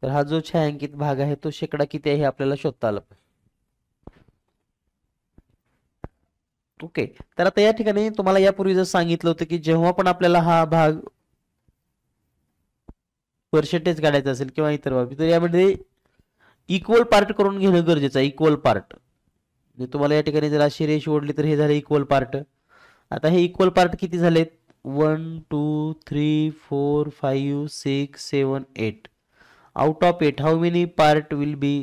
तर हा जो छायांकित भाग आहे तो शेकडा किती आहे हे आपल्याला शोधता आलं पाहिजे. ओके, तर आता या ठिकाणी तुम्हाला यापूर्वी जर सांगितलं होतं की जेव्हा पण आपल्याला हा भाग पर्सेंटेज काढायचा असेल किंवा इतर बाबी, तर यामध्ये इक्वल पार्ट करून घेणं गरजेचं आहे. इक्वल पार्ट तुम्हाला या ठिकाणी जर अशी रेश ओढली तर हे झाले इक्वल पार्ट. आता हे इक्वल पार्ट किती झालेत? 1 2 3 4 5 6 7 8. Out of 8 how many part will be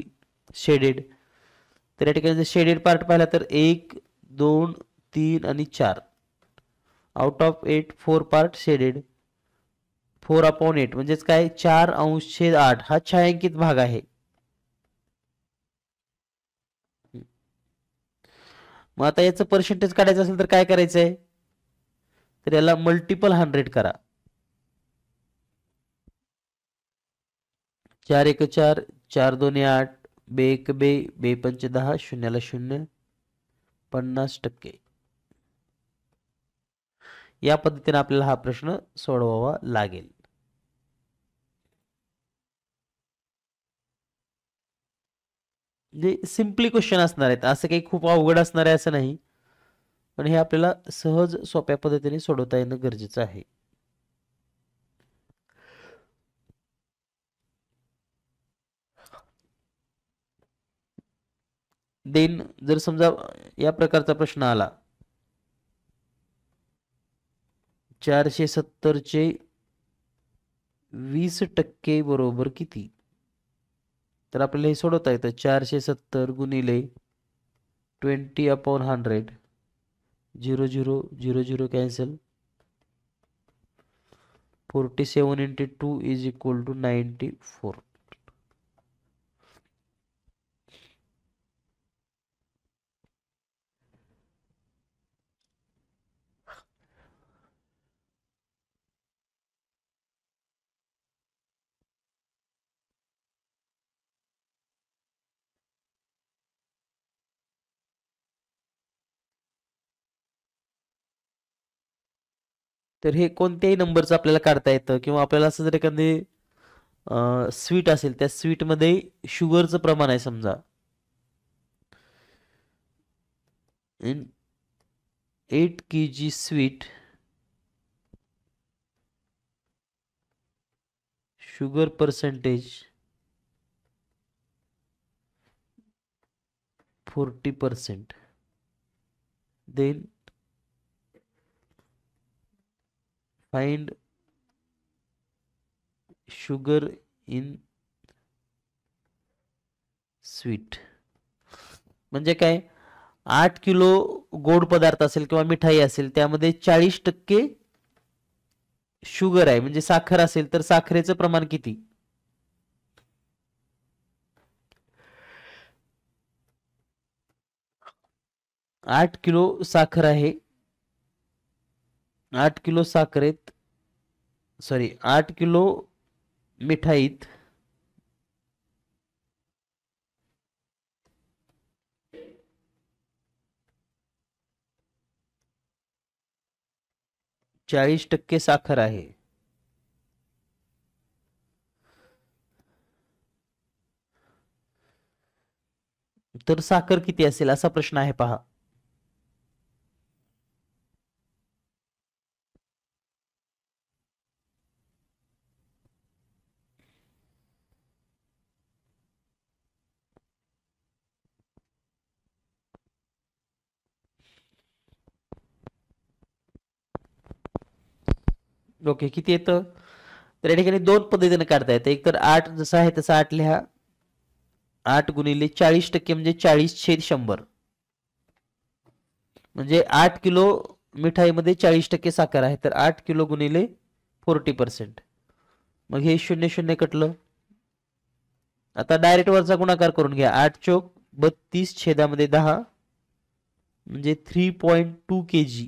shaded? तर या ठिकाणी जर शेडेड पार्ट पाहिला तर 1 2 3 आणि 4. Out of 8 4 part shaded. 4/8 म्हणजेच काय? 4/8 हा छायांकित भाग आहे. मग आता याचं पर्सेंटेज काढायचं असेल तर काय करायचं आहे? तर याला मल्टिपल 100 करा. 4 1 4, 4 2 8, 2 1 2, 2 5 10, शून्याला 0, 50%. या पद्धतीने आपल्याला हा प्रश्न सोडवावा लागेल. म्हणजे सिम्पली क्वेश्चन असणार आहेत, असं काही खूप अवघड असणार आहे असं नाही, पण हे आपल्याला सहज सोप्या पद्धतीने सोडवता येणं गरजेचं आहे. देन जर समजा या प्रकारचा प्रश्न आला, 470 चे 20% बरोबर किती? तर आपल्याला हे सोडवता येतं. 470 गुणिले 20/100, 0 0 0 0 cancel, 47 into 2 is equal to 94. तर हे कोणत्याही नंबरचं आपल्याला काढता येतं, किंवा आपल्याला असं जर एखादी स्वीट असेल, त्या स्वीटमध्ये शुगरचं प्रमाण आहे समजा, in 8 kg sweet, sugar percentage 40%. Then find sugar in sweet. म्हणजे काय? 8 किलो गोड पदार्थ असेल किंवा मिठाई असेल, त्यामध्ये 40% शुगर आहे, म्हणजे साखर असेल, तर साखरेचं प्रमाण किती? 8 किलो साखर आहे. 8 किलो साखरेत, सॉरी 8 किलो मिठाईत 40% साखर आहे. तर साखर किती असेल असा प्रश्न आहे पहा. ओके, किती येतं? तर या ठिकाणी दोन पद्धतीने काढता येतं. एक तर 8 जसं आहे तसं 8 लिहा. 8 गुणिले 40% म्हणजे 40/100. म्हणजे 8 किलो मिठाईमध्ये 40% साखर आहे, तर 8 किलो गुणिले 40%. मग हे 0 0 कटलं. आता डायरेक्ट वरचा गुणाकार करून घ्या. 8 चोक 32 छेदामध्ये 10, म्हणजे 3.2 kg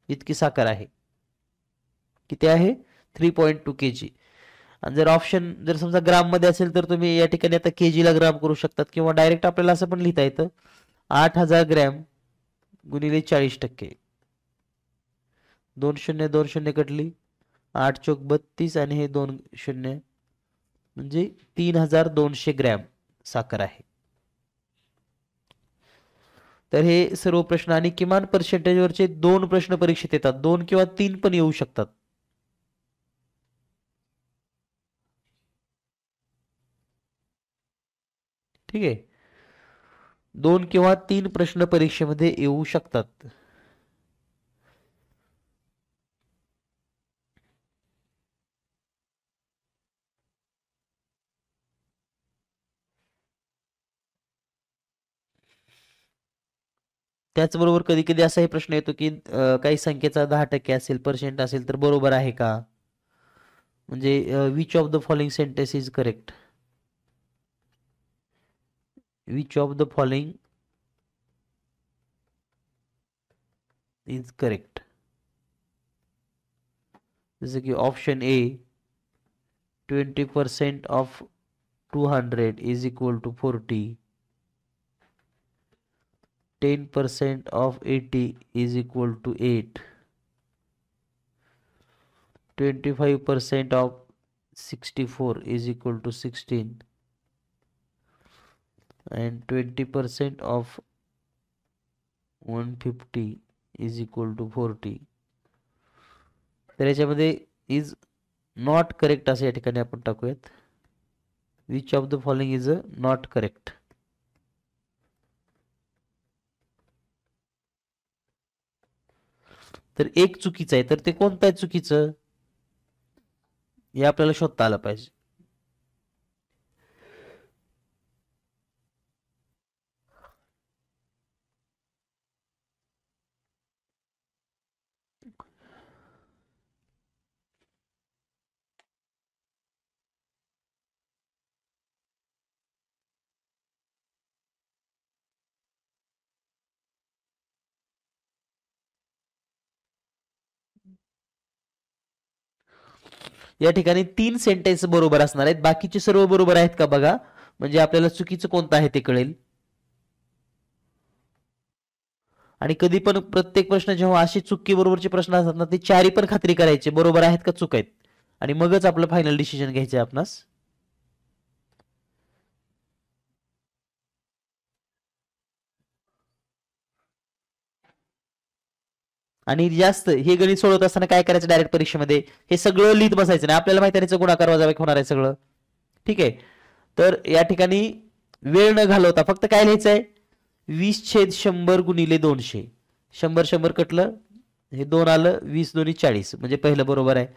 इतकी साखर आहे. किती आहे? 3.2 kg. आणि जर ऑप्शन जर समजा ग्राम मध्ये असेल तर तुम्ही या ठिकाणी आता केजी ला ग्राम करू शकतात, किंवा डायरेक्ट आपल्याला असं पण लिहिता येतं 8000 ग्रॅम गुणिले 40%. 2 0 2 0 कटली. 8 चोक 32 आणि हे 2 0, म्हणजे 3200 ग्रॅम साखर आहे. तर हे सर्व प्रश्न आणि किमान पर्सेंटेजवरचे 2 प्रश्न परीक्षेत येतात, 2 किंवा 3 पण येऊ शकतात. ठीक आहे, 2 किंवा 3 प्रश्न परीक्षेमध्ये येऊ शकतात. त्याचबरोबर कधी कधी असाही प्रश्न येतो की काही संख्येचा 10% असेल, पर्सेंट असेल तर बरोबर आहे का, म्हणजे which of the following sentence is correct, which of the following is correct. जसं की option A 20% of 200 is equal to 40, 10% of 80 is equal to 8, 25% of 64 is equal to 16, and 20% of 150 is equal to 40. तर याच्यामध्ये is not correct असं या ठिकाणी आपण टाकूयात. Which of the following is not correct. तर एक चुकीचं आहे, तर ते कोणतं आहे चुकीचं हे आपल्याला शोधता आलं पाहिजे. या ठिकाणी 3 सेंटेन्स बरोबर असणार आहेत, बाकीचे सर्व बरोबर आहेत का बघा, म्हणजे आपल्याला चुकीचं कोणतं आहे ते कळेल. आणि कधी पण प्रत्येक प्रश्न जेव्हा असे चुकी बरोबरचे प्रश्न असतात ना, ते चारी पण खात्री करायचे बरोबर आहेत का चूक आहेत, आणि मगच आपलं फायनल डिसिजन घ्यायचं आहे आपणास. आणि जास्त हे गणित सोडवत असताना काय करायचं, डायरेक्ट परीक्षेमध्ये हे सगळं लिहित बसायचं नाही, आपल्याला माहिती आहे गुणाकार वजाबाकी होणार आहे सगळं. ठीक आहे, तर या ठिकाणी वेळ न घालवता फक्त काय लिहायचंय, 20/100 गुणिले 200, 100 100 कटलं, हे 2 आलं, 20 दोन्ही 40, म्हणजे पहिलं बरोबर आहे.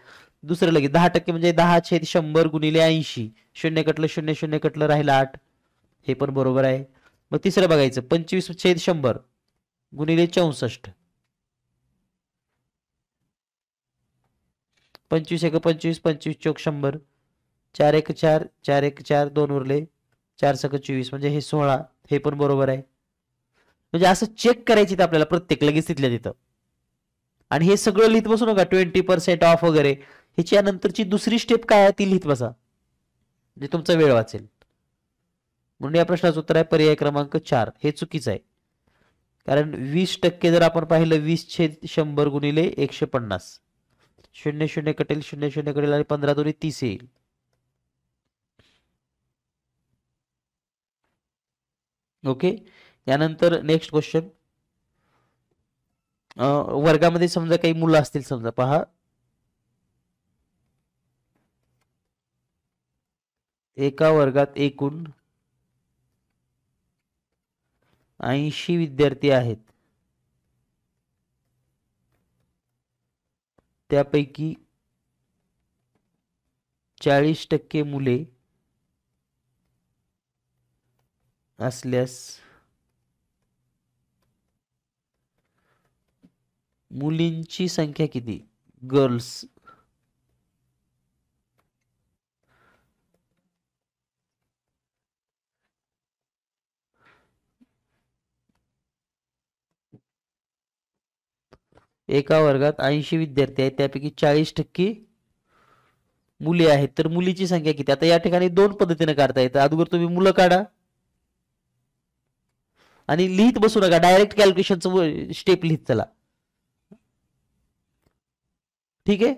दुसरं लगेच 10% म्हणजे 10/100 गुणिले 80, 0 कटलं 0 0 कटलं राहिलं 8, हे पण बरोबर आहे. मग तिसरं बघायचं 25/100 गुणिले 64, 25 एक 25, 25 चौक 100, 4 एक 4, 4 एक 4, 2 उरले, 4 सक 24, म्हणजे हे 16, हे पण बरोबर आहे. म्हणजे असं चेक करायची आपल्याला प्रत्येक लगेच तिथल्या तिथं. आणि हे सगळं लिहित बसू नका, 20% ऑफ वगैरे, ह्याच्या नंतरची दुसरी स्टेप काय आहे ती लिहित बसा, म्हणजे तुमचा वेळ वाचेल. म्हणून या प्रश्नाचं उत्तर आहे पर्याय क्रमांक 4, हे चुकीचं आहे. कारण 20% जर आपण पाहिलं, 20/100 गुणिले 150, 0 0 कटेल, 0 0 कटेल, आणि 15 दोन्ही 30 येईल. ओके, यानंतर नेक्स्ट क्वेश्चन. वर्गामध्ये समजा काही मुलं असतील, समजा पहा, एका वर्गात एकूण 80 विद्यार्थी आहेत, त्यापैकी 40% मुले असल्यास मुलींची संख्या किती, गर्ल्स. एका वर्गात 80 विद्यार्थी आहेत, त्यापैकी 40% मुले आहेत, तर मुलीची संख्या किती. आता या ठिकाणी 2 पद्धतीने काढता येतं. अगोदर तुम्ही मुलं काढा आणि लिहित बसू नका, डायरेक्ट कॅल्क्युलेशनचं स्टेप लिहित चला. ठीक आहे,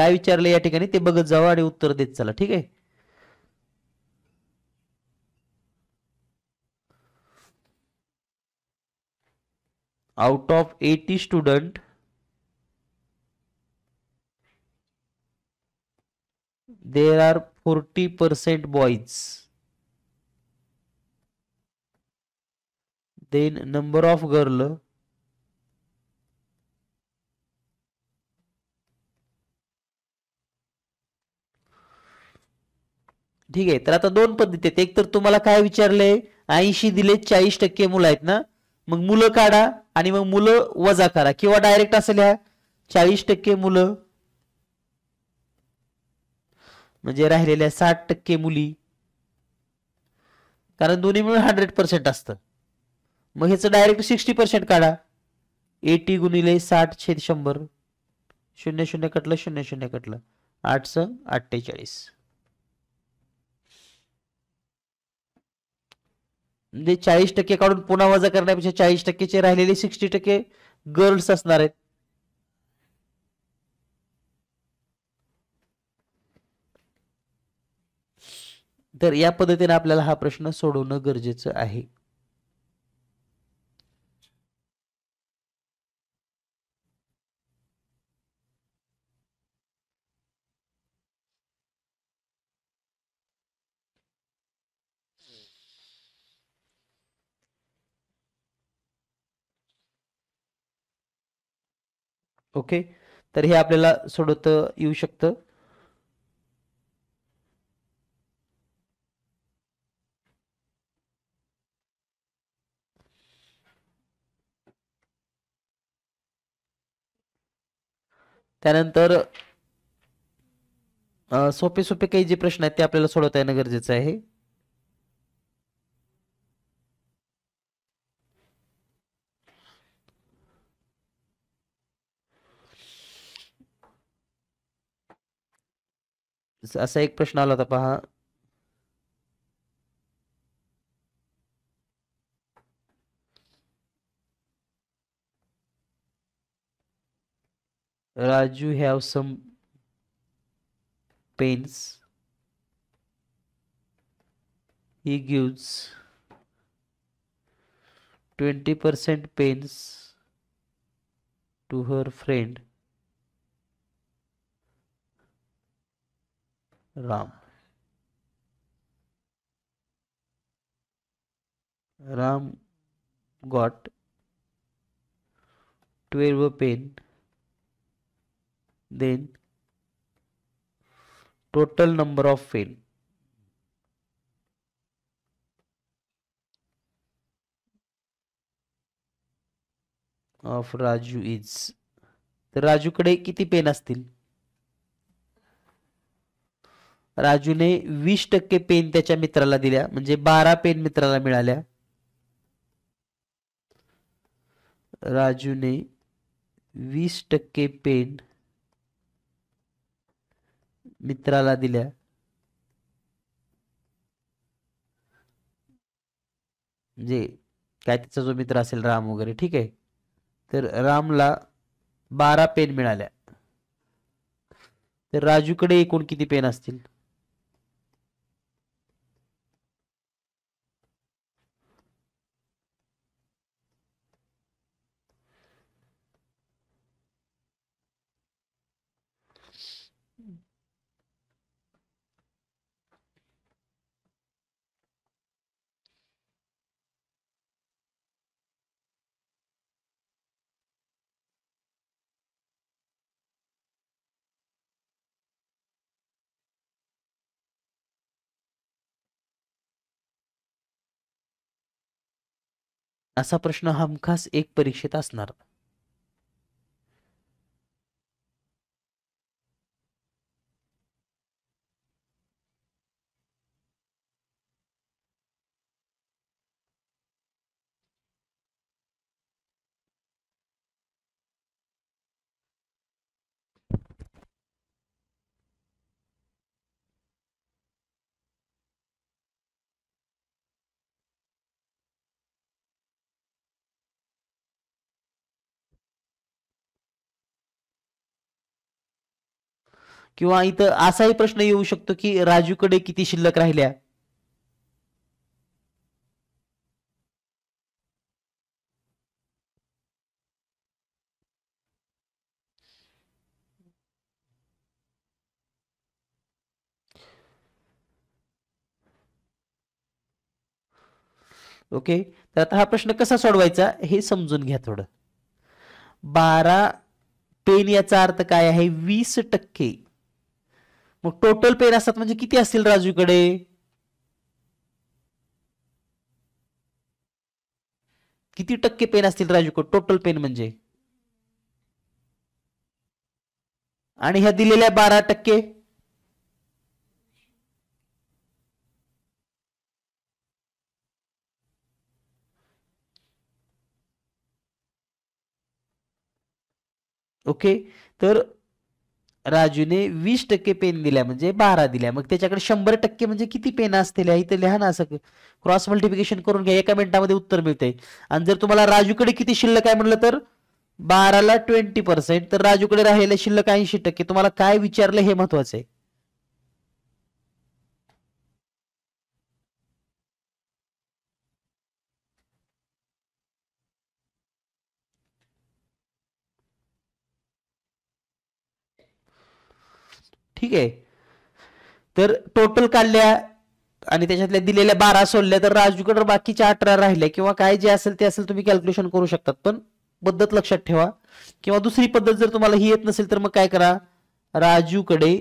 काय विचारलं या ठिकाणी ते बघत जावं आणि उत्तर देत चला, ठीक आहे. Out of 80 student there are 40% boys, then number of girl ठीक आहे. तर आता दोन पद्धती आहेत. एक तर तुम्हाला काय विचारलंय, 80 दिले, 40% मुलं आहेत ना, मग मुलं काढा आणि मग मुलं वजा करा, किंवा डायरेक्ट असं लिहा 40% मुलं म्हणजे राहिलेल्या 60% मुली, कारण दोन्ही मिळून 100% असतं. मग ह्याचं डायरेक्ट 60% काढा. 80 गुणिले 60 छेद 100, 0 0 कटलं, 0 0 कटलं, 8 × 48. म्हणजे 40% काढून पुन्हा वजा करण्यापेक्षा 40%चे राहिलेले 60% गर्ल्स असणार आहेत. तर या पद्धतीने आपल्याला हा प्रश्न सोडवणं गरजेचं आहे. ओके, तर हे आपल्याला सोडवता येऊ शकतं. त्यानंतर सोपे सोपे काही जे प्रश्न आहेत ते आपल्याला सोडवता येणं गरजेचं आहे. असा एक प्रश्न आला होता पहा. Raju have some pens. He gives 20% pens to her friend Ram. Ram got 12 pen. Then total number of pen of Raju is. तर राजूकडे किती पेन असतील? राजूने 20% पेन त्याच्या मित्राला दिल्या, म्हणजे 12 पेन मित्राला मिळाल्या. राजूने 20% पेन मित्राला दिल्या, म्हणजे काय त्याचा जो मित्र असेल राम वगैरे, ठीक आहे. तर रामला 12 पेन मिळाल्या. तर राजूकडे एकूण किती पेन असतील? असा प्रश्न हमखास एक परीक्षेत असणार. किंवा इथं असाही प्रश्न येऊ शकतो की राजूकडे किती शिल्लक राहिल्या. ओके, तर आता हा प्रश्न कसा सोडवायचा हे समजून घ्या थोडं. 12 पेन याचा अर्थ काय आहे, 20%. मग टोटल पेन असतात म्हणजे किती असतील राजूकडे, किती टक्के पेन असतील राजूकडे टोटल पेन म्हणजे, आणि ह्या दिलेल्या 12%. ओके, तर राजूने 20% पेन दिल्या म्हणजे 12 दिल्या, मग त्याच्याकडे 100% म्हणजे किती पेन असतील इथे लिहा ना, असं क्रॉस मल्टिप्लिकेशन करून घ्या, एका मिनिटामध्ये उत्तर मिळते. आणि जर तुम्हाला राजूकडे किती शिल्लक आहे म्हणलं तर 12ला 20%, तर राजूकडे राहिलेले शिल्लक 80%. तुम्हाला काय विचारलं हे महत्वाचं आहे. ठीक आहे, तर टोटल काढल्या आणि त्याच्यातल्या दिलेल्या 12 सोडल्या, तर राजूकडे बाकीच्या 18 राहिल्या, किंवा काय जे असेल ते असेल तुम्ही कॅल्क्युलेशन करू शकतात, पण पद्धत लक्षात ठेवा. किंवा दुसरी पद्धत जर तुम्हाला ही येत नसेल तर मग काय करा, राजूकडे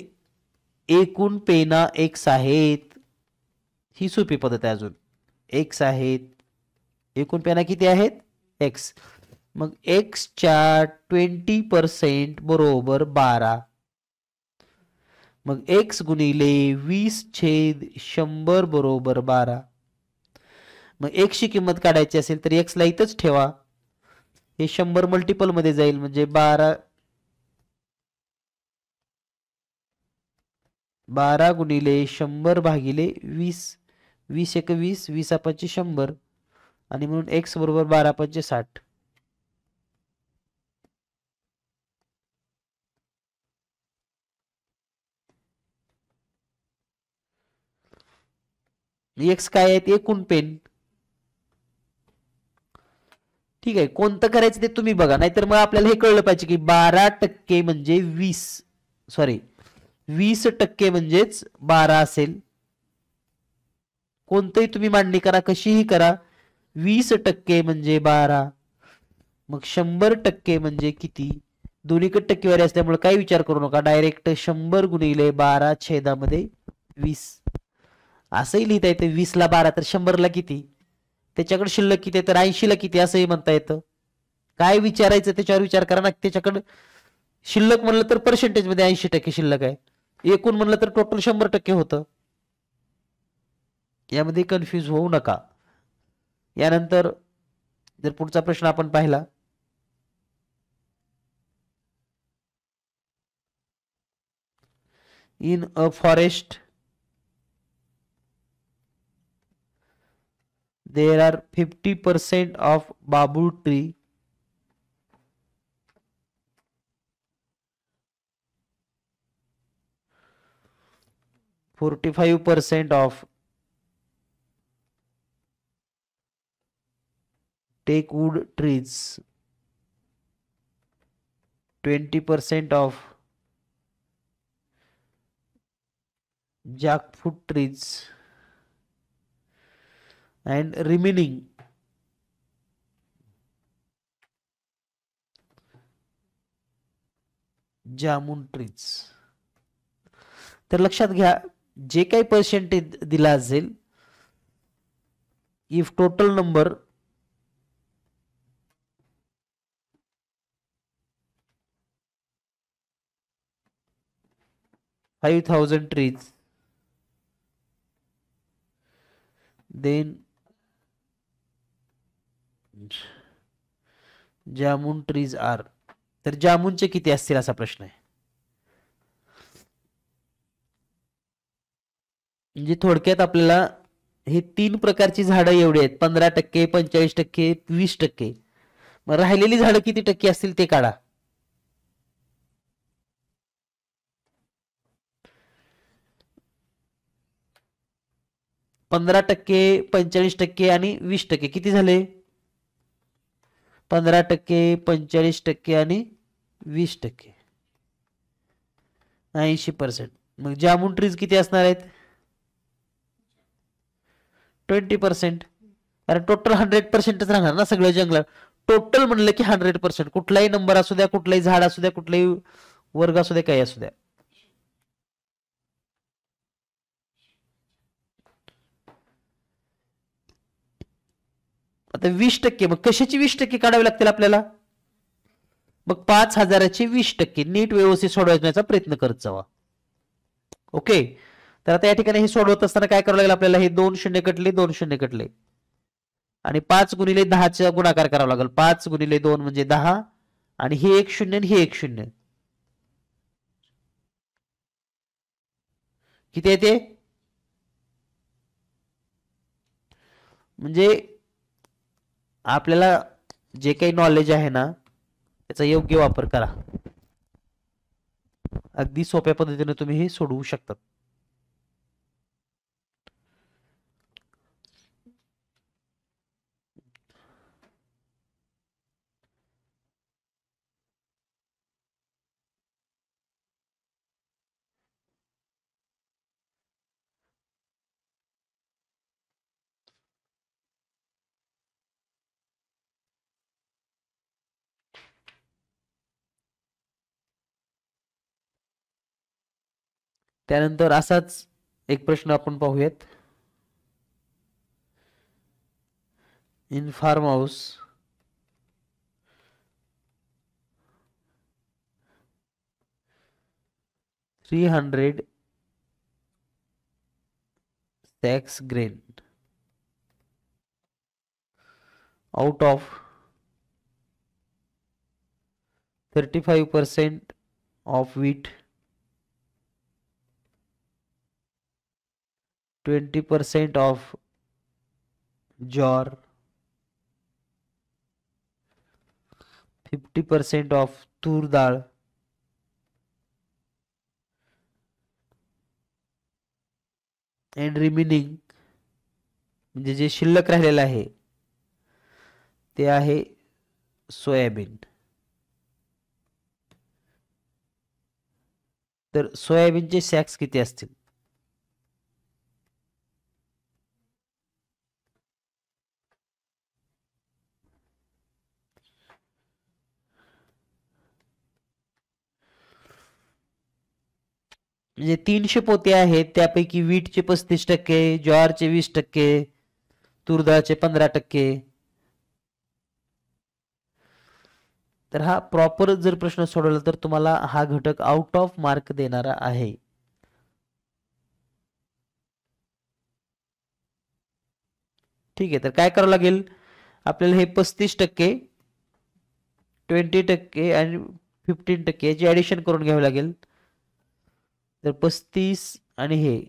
एकूण पेना एक्स आहेत, ही सोपी पद्धत आहे. अजून एक्स आहेत, एकूण पेना किती आहेत एक्स, मग एक्सच्या 20% बरोबर 12, मग एक्स गुणिले 20/100 बरोबर 12. मग एक्स ची किंमत काढायची असेल तर एक्स ला इथंच ठेवा, हे 100 मल्टिपल मध्ये जाईल म्हणजे 12 गुणिले 100 भागिले 20, 20 × 20, 20 × 5 = 100, आणि म्हणून एक्स बरोबर 12 × 5 = 60. एक्स काय आहे, एकूण पेन. ठीक आहे, कोणतं करायचं ते तुम्ही बघा, नाहीतर मग आपल्याला हे कळलं पाहिजे की 12% म्हणजे 20, सॉरी 20% म्हणजेच 12 असेल. कोणतंही तुम्ही मांडणी करा, कशीही करा, 20% म्हणजे 12, मग 100% म्हणजे किती, दोन्हीकडे टक्केवारी असल्यामुळे काही विचार करू नका, डायरेक्ट 100 गुणिले 12/20 असंही लिहिता येतं. 20 ला 12 तर 100 ला किती, त्याच्याकडे शिल्लक किती तर 80 ला किती असंही म्हणता येतं. काय विचारायचं त्याच्यावर विचार करा ना. त्याच्याकडे शिल्लक म्हणलं तर पर्सेंटेज मध्ये 80% शिल्लक आहे, एकूण म्हणलं तर टोटल 100% होतं. यामध्ये कन्फ्यूज होऊ नका. यानंतर जर पुढचा प्रश्न आपण पाहिला, in a forest there are 50% of bamboo tree, 45% of teakwood trees, 20% of jackfruit trees, and remaining jamun trees. तर लक्षात घ्या, जे काही पर्सेंटेज दिला असेल, if total number $5,000 trees, then jamun trees are, तर जामुनचे किती असतील असा प्रश्न आहे. म्हणजे थोडक्यात आपल्याला हे 3 प्रकारची झाडं एवढी आहेत, 15%, 45%, 20%. मग राहिलेली झाडं किती टक्के असतील ते काढा. 15%, 45% आणि 20%. किती झाले? 15%, 45% आणि 20%. 80%. मग जामून ट्रीज किती असणार आहेत? 20%. कारण टोटल 100%च राहणार ना सगळं जंगल. टोटल म्हणलं की 100%. कुठलाही नंबर असू द्या, कुठलाही झाड असू द्या, कुठलाही वर्ग असू द्या, काही असू द्या. आता 20%, मग कशाची 20% काढावे लागतील आपल्याला? मग 5,000चे 20%. नीट व्यवस्थित सोडवण्याचा प्रयत्न करत जावा. ओके. तर आता या ठिकाणी हे सोडवत असताना काय करावं लागेल आपल्याला? हे 2 शून्य कटले, 2 शून्य कटले आणि 5 गुणिले 10चा गुणाकार करावा लागेल. 5 गुणिले 2 म्हणजे 10 आणि हे 1 शून्य आणि हे 1 शून्य. किती येते? म्हणजे आपल्याला जे काही नॉलेज आहे ना त्याचा योग्य वापर करा. अगदी सोप्या पद्धतीने तुम्ही हे सोडवू शकता. त्यानंतर असाच एक प्रश्न आपण पाहूयात. In farm house $300 sacks grain out of 35% of wheat, 20% of jowar, 50% of तूर डाळ, अँड रिमेनिंग म्हणजे जे शिल्लक राहिलेलं आहे ते आहे सोयाबीन. तर सोयाबीनचे सॅक्स किती असतील? म्हणजे 300 पोते आहेत, त्यापैकी वीटचे 35%, ज्वारचे 20%, तूरडाळचे 15%. तर हा प्रॉपर जर प्रश्न सोडवला तर तुम्हाला हा घटक आउट ऑफ मार्क देणारा आहे. ठीक आहे. तर काय करावं लागेल आपल्याला? हे 35%, 20% आणि 15% याची ऍडिशन करून घ्यावी लागेल. तर 35 आणि हे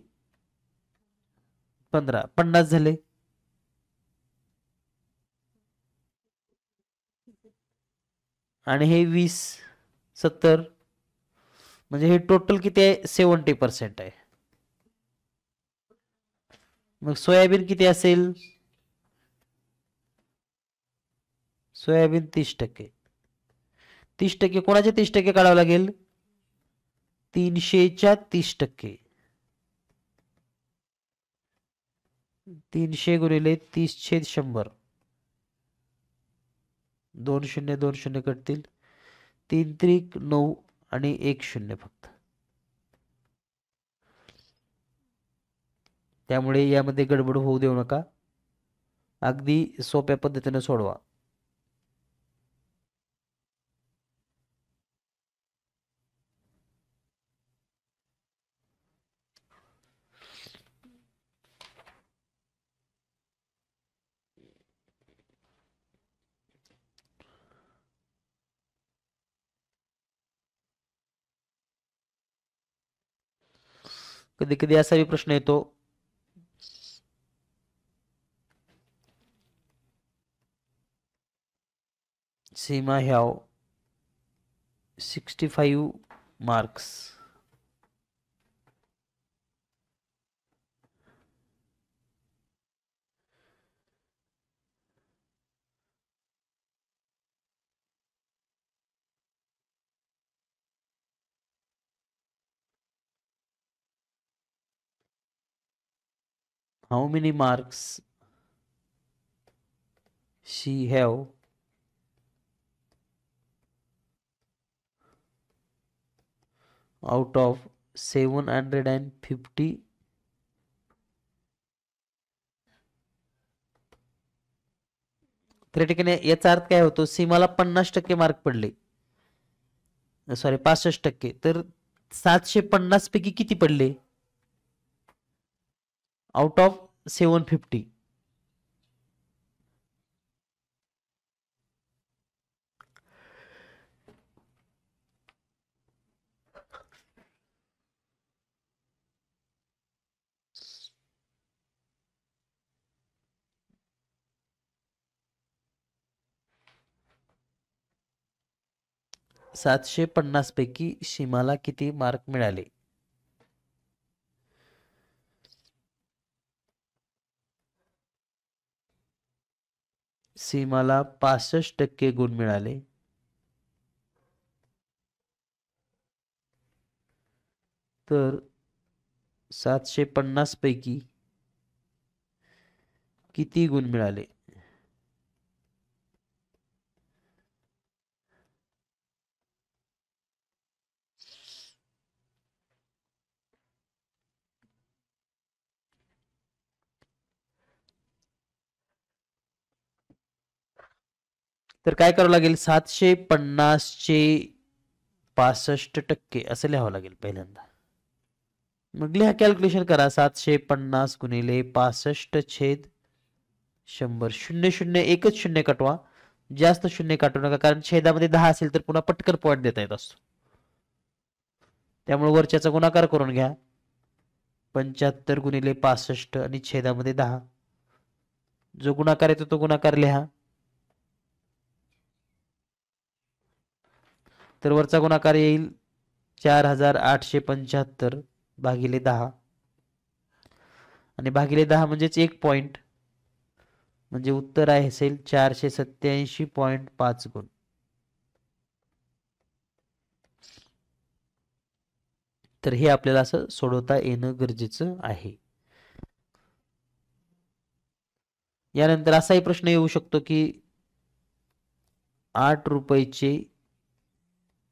15, 50 झाले. आणि हे 20, 70, म्हणजे हे टोटल किती आहे? 70% आहे. मग सोयाबीन किती असेल? सोयाबीन 30%. 30% कोणाचे 30% काढावं लागेल? 300च्या 30%. 300 गुणिले 30/100. 2 शून्य 2 शून्य कटतील. 3 त्रिक 9 आणि 1 शून्य फक्त. त्यामुळे यामध्ये गडबड होऊ देऊ नका. अगदी सोप्या पद्धतीने सोडवा. कधी कधी असाही प्रश्न येतो, सीमा ह्याव 65 marks. How many marks she have out of 750 तर या ठिकाणी याचा अर्थ काय होतो, सीमाला 50% मार्क पडले, सॉरी 65%, तर 750 पैकी किती पडले आउट ऑफ 750? सातशे 50 पैकी सीमाला किती मार्क मिळाले? सीमाला 65% गुण मिळाले, तर 750 पैकी किती गुण मिळाले? तर काय करावं लागेल, 750चे 65% असं लिहावं लागेल पहिल्यांदा. मग लिहा, कॅल्क्युलेशन करा. 750 गुणिले 65/100. 0 एकच शून्य कटवा, जास्त शून्य काटू नका, कारण छेदामध्ये 10 असेल तर पुन्हा पटकन पॉईंट देता येत असतो. त्यामुळे वरच्याचा गुणाकार करून घ्या. 75 गुणिले 65 आणि छेदामध्ये 10. जो गुणाकार येतो तो गुणाकार लिहा. तर वरचा गुणाकार येईल 4875 भागिले 10, आणि भागिले 10 म्हणजेच 1 पॉइंट, म्हणजे उत्तर आहे असेल 487.5 गुण. तर हे आपल्याला असं सोडवता येणं गरजेचं आहे. यानंतर असाही प्रश्न येऊ शकतो की 8 रुपयाचे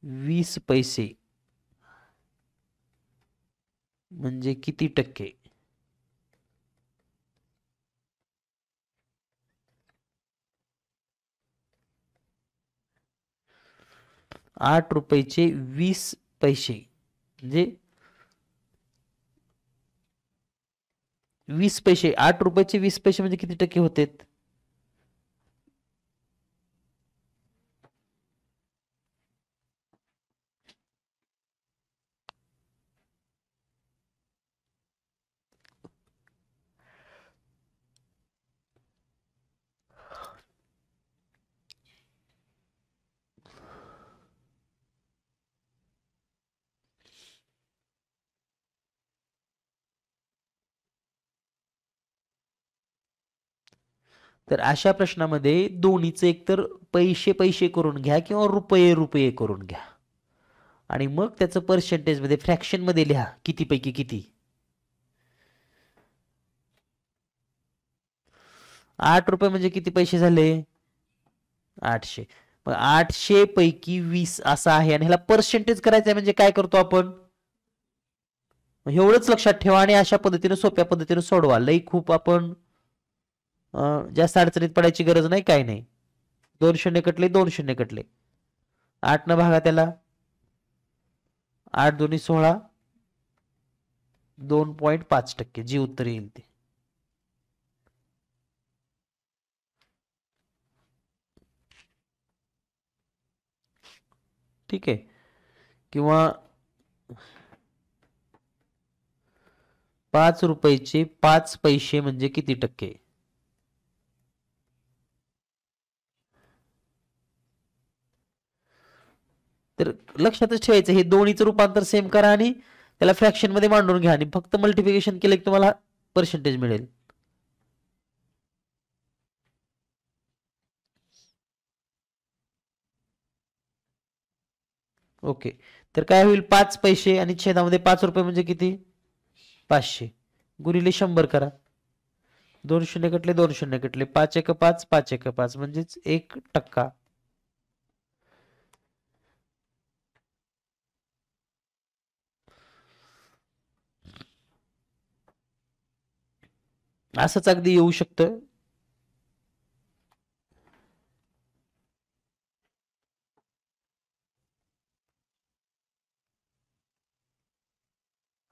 20 पैसे म्हणजे किती टक्के? आठ रुपयाचे 20 पैसे म्हणजे 20 पैसे, 8 रुपयाचे 20 पैसे म्हणजे किती टक्के होते? तर अशा प्रश्नामध्ये दोन्हीचे एकतर पैसे पैसे करून घ्या किंवा रुपये रुपये करून घ्या, आणि मग त्याचं पर्सेंटेज मध्ये फ्रॅक्शन मध्ये लिहा किती पैकी किती. 8 रुपये म्हणजे किती पैसे झाले? 800. मग 800 पैकी 20 असा आहे, आणि ह्याला पर्सेंटेज करायचं आहे म्हणजे काय करतो आपण, एवढंच लक्षात ठेवा आणि अशा पद्धतीने सोप्या पद्धतीने सोडवा. लई खूप आपण जास्त अडचणीत पडायची गरज नाही, काय नाही. 2 शून्य कटले, 2 शून्य कटले, 8 न भागा त्याला, 8 दोन्ही 16, 2.5% जी उत्तर येईल ते. ठीक आहे. किंवा 5 रुपयाचे 5 पैसे म्हणजे किती टक्के? तर लक्षातच ठेवायचं, हे दोन्हीचं रूपांतर सेम करा आणि त्याला फ्रॅक्शन मध्ये मांडून घ्या, आणि फक्त मल्टिप्लिकेशन केलं की तुम्हाला पर्सेंटेज मिळेल. ओके. तर काय होईल, 5 पैसे आणि छेदामध्ये 5 रुपये म्हणजे किती? 500 गुणिले 100 करा. दोन शून्य कटले, दोन शून्य कटले, 5 1 5, 5 1 5 म्हणजेच 1%. असंच अगदी येऊ शकतं.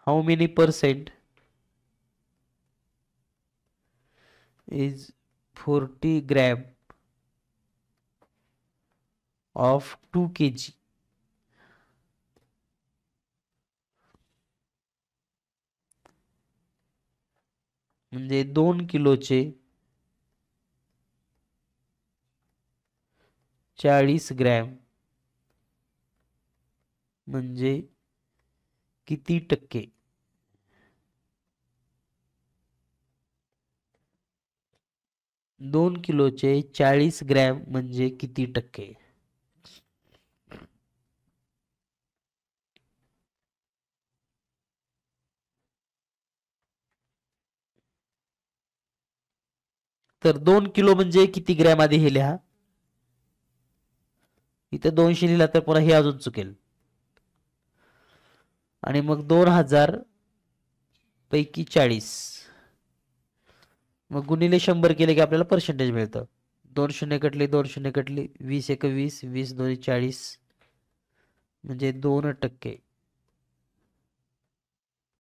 How many % is 40 gram of 2 kg. म्हणजे 2 किलोचे 40 ग्रॅम म्हणजे किती टक्के? 2 किलोचे 40 ग्रॅम म्हणजे किती टक्के? तर 2 किलो म्हणजे किती ग्रॅम आधी हे लिहा. इथे 200 लिहिला तर पुन्हा हे अजून चुकेल. आणि मग 2000 पैकी 40 मग गुणिले 100 केले की आपल्याला पर्सेंटेज मिळतं. 2 शून्य कटले, 2 शून्य कटले, 20 1 20, 20 2 40 म्हणजे 2%.